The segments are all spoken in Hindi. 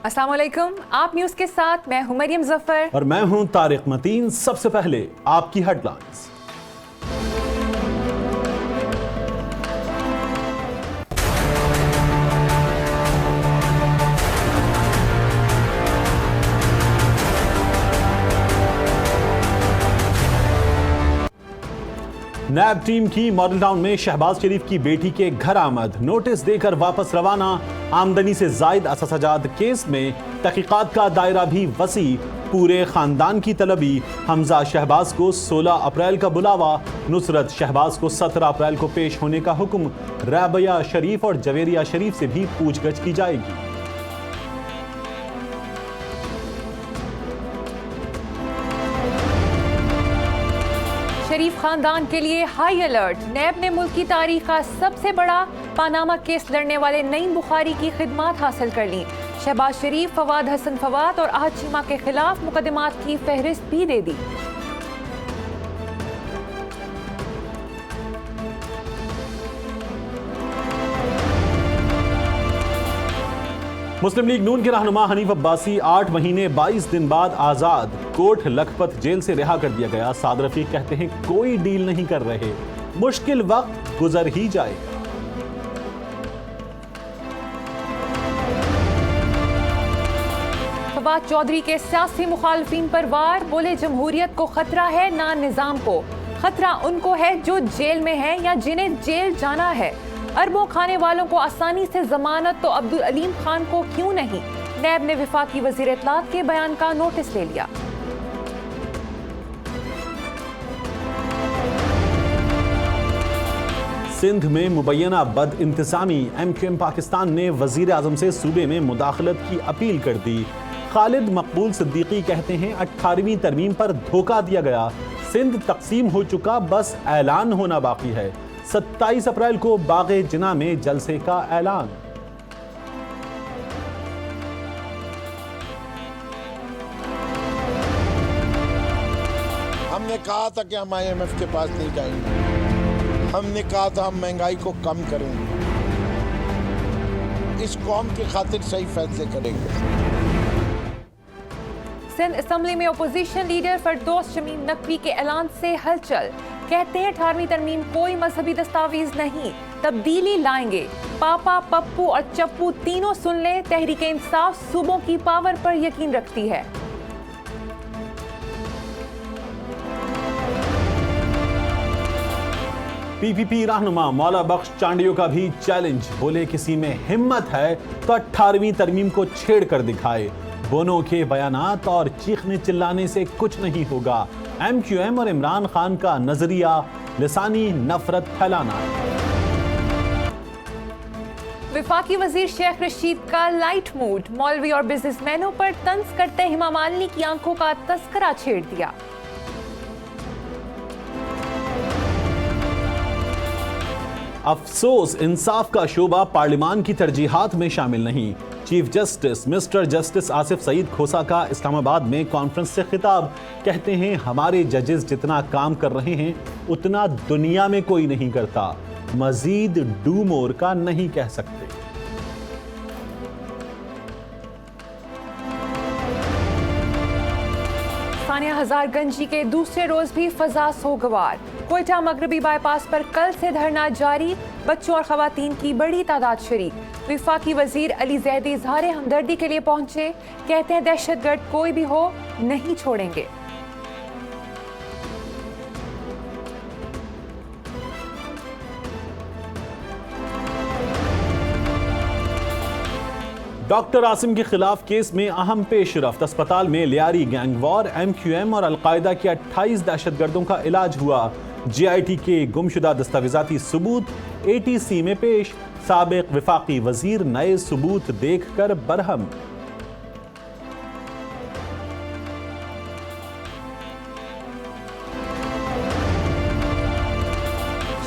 अस्सलाम वालेकुम। आप न्यूज के साथ मैं हूं मरियम जफर और मैं हूं तारिक मतीन। सबसे पहले आपकी हेडलाइंस। नैब टीम की मॉडल टाउन में शहबाज शरीफ की बेटी के घर आमद, नोटिस देकर वापस रवाना। आमदनी से जायद अससाजात केस में तहकीकात का दायरा भी वसी, पूरे खानदान की तलबी। हमजा शहबाज को 16 अप्रैल का बुलावा, नुसरत शहबाज को 17 अप्रैल को पेश होने का हुक्म। राबिया शरीफ और जवेरिया शरीफ से भी पूछगछ की जाएगी। शरीफ खानदान के लिए हाई अलर्ट। नैब ने मुल्क की तारीख का सबसे बड़ा पानामा केस लड़ने वाले नईम बुखारी की खिदमात हासिल कर ली। शहबाज शरीफ, फवाद हसन फवाद और आहद चीमा के खिलाफ मुकदमात की फहरिस्त भी दे दी। मुस्लिम लीग नून के रहनुमा हनीफ अब्बासी 8 महीने 22 दिन बाद आजाद, कोट लखपत जेल से रिहा कर दिया गया। साद रफीक कहते हैं कोई डील नहीं कर रहे, मुश्किल वक्त गुजर ही जाएगा। फवाद चौधरी के सियासी मुखालफिन पर वार, बोले जमहूरियत को खतरा है ना निजाम को। खतरा उनको है जो जेल में है या जिन्हें जेल जाना है। अरबों खाने वालों को आसानी से जमानत तो अब्दुल अलीम खान को क्यों नहीं। नैब ने वफाकी वजीर इत्तलात के बयान का नोटिस ले लिया। सिंध में मुबैना बद इंतजामी, MQM पाकिस्तान ने वजीर आजम से सूबे में मुदाखलत की अपील कर दी। खालिद मकबूल सिद्दीकी कहते हैं 18वीं तरमीम पर धोखा दिया गया। सिंध तकसीम हो चुका, बस ऐलान होना बाकी है। 27 अप्रैल को बागे जिना में जलसे का ऐलान। हमने कहा था कि हम IMF के पास नहीं जाएंगे। हमने कहा था हम महंगाई को कम करेंगे, इस कौम की खातिर सही फैसले करेंगे। सिंध असम्बली में अपोजिशन लीडर फरदौस शमीम नकवी के ऐलान से हलचल। कहते हैं 18वीं तरमीम कोई मजहबी दस्तावेज नहीं, तब्दीली लाएंगे। पापा, पप्पू और चप्पू तीनों सुन ले, तहरीक इंसाफ सूबों की पावर पर यकीन रखती है। PPP रहनुमा मौला बख्श चांडियो का भी चैलेंज, बोले किसी में हिम्मत है तो 18वीं तरमीम को छेड़ कर दिखाए। बोनो के बयानात और चीखने चिल्लाने से कुछ नहीं होगा। MQM और इमरान खान का नजरिया लिसानी नफरत फैलाना। वफाकी वजीर शेख रशीद का लाइट मूड, मौलवी और बिजनेसमैनों पर तंज करते हेमा मालिनी की आंखों का तस्करा छेड़ दिया। अफसोस इंसाफ का शोबा पार्लिमान की तरजीहात में शामिल नहीं। Chief justice mister justice Asif Saeed Khosa का इस्लामाबाद में कॉन्फ्रेंस से खिताब, कहते हैं हमारे जजेस जितना काम कर रहे हैं उतना दुनिया में कोई नहीं करता, मजीद डू मोर का नहीं कह सकते। सानिया हजारगंजी के दूसरे रोज भी फजा सोगवार। कोयटा मगरबी बाईपास पर कल से धरना जारी, बच्चों और खवातीन की बड़ी तादाद शरीक। वफाकी वजीर अली जैदी इजहार हमदर्दी के लिए पहुंचे, कहते हैं दहशतगर्द कोई भी हो नहीं छोड़ेंगे। डॉक्टर आसिम के खिलाफ केस में अहम पेशरफ्त, अस्पताल में लियारी गैंग वॉर, MQM और अलकायदा के 28 दहशतगर्दों का इलाज हुआ। GIT के गुमशुदा दस्तावेजाती सबूत ATC में पेश, साबिक वफाकी वजीर नए सबूत देखकर बरहम।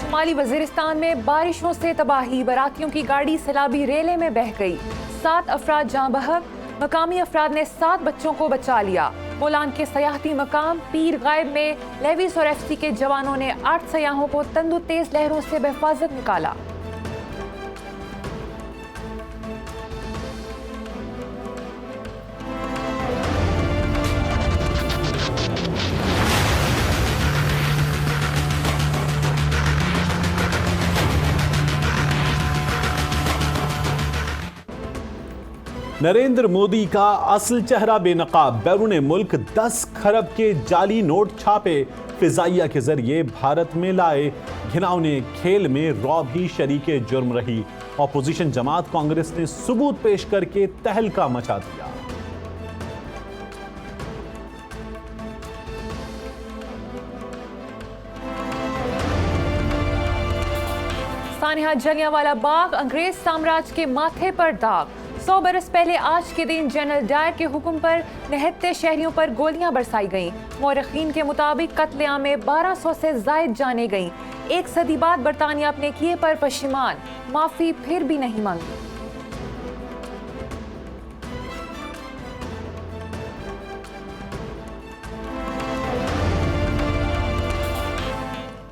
शुमाली वजीरिस्तान में बारिशों से तबाही, बरातियों की गाड़ी सैलाबी रेले में बह गई। 7 अफराद जाँ बहक, मकामी अफराद ने 7 बच्चों को बचा लिया। बोलान के सयाहती मकाम पीर गायब में लेविस और FC के जवानों ने 8 सयाहों को तंदु तेज लहरों से बेहिफाजत निकाला। नरेंद्र मोदी का असल चेहरा बेनकाब, बैरून मुल्क 10 खरब के जाली नोट छापे फिजाइया के जरिए भारत में लाए। घिनौने खेल में रौब ही शरीके जुर्म रही। ऑपोजिशन जमात कांग्रेस ने सबूत पेश करके तहलका मचा दिया। सानिया जलियांवाला बाग, अंग्रेज साम्राज्य के माथे पर दाग। 100 बरस पहले आज के दिन जनरल डायर के हुक्म पर निहत्ते शहरियों पर गोलियां बरसाई गईं। मौरखीन के मुताबिक कत्लेआम में 1200 से जायद जाने गईं। 1 सदी बाद बरतानिया अपने किए पर पशिमान, माफी फिर भी नहीं मांगी।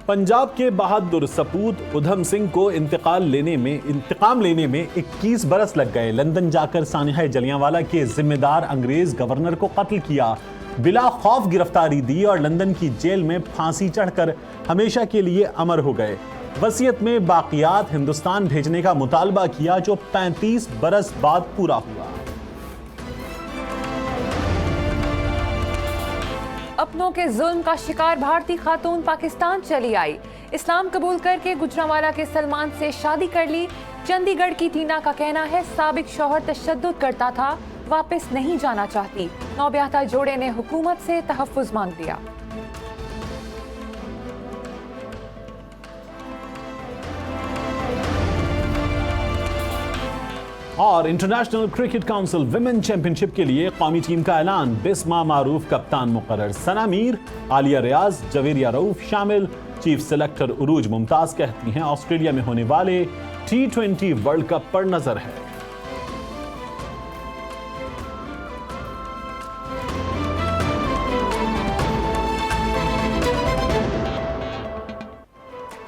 पंजाब के बहादुर सपूत उधम सिंह को इंतकाम लेने में 21 बरस लग गए। लंदन जाकर सानिया जलियांवाला के जिम्मेदार अंग्रेज गवर्नर को कत्ल किया, बिला खौफ गिरफ्तारी दी और लंदन की जेल में फांसी चढ़कर हमेशा के लिए अमर हो गए। वसीयत में बाकियात हिंदुस्तान भेजने का मुतालबा किया, जो 35 बरस बाद पूरा हुआ। अपनों के जुल्म का शिकार भारतीय खातून पाकिस्तान चली आई। इस्लाम कबूल करके गुजरांवाला के सलमान से शादी कर ली। चंडीगढ़ की टीना का कहना है साबिक शौहर तशद्दुद करता था, वापस नहीं जाना चाहती। नौब्याहता जोड़े ने हुकूमत से तहफ्फुज मांग लिया। और international cricket council women championship के लिए कौमी टीम का ऐलान। बिस्मा मारूफ कप्तान मुकर्रर, सना मीर, आलिया रियाज, जवेरिया रऊफ शामिल। चीफ सेलेक्टर उरूज मुमताज कहती हैं ऑस्ट्रेलिया में होने वाले T20 वर्ल्ड कप पर नजर है।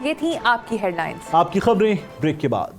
ये थी आपकी हेडलाइंस। आपकी खबरें ब्रेक के बाद।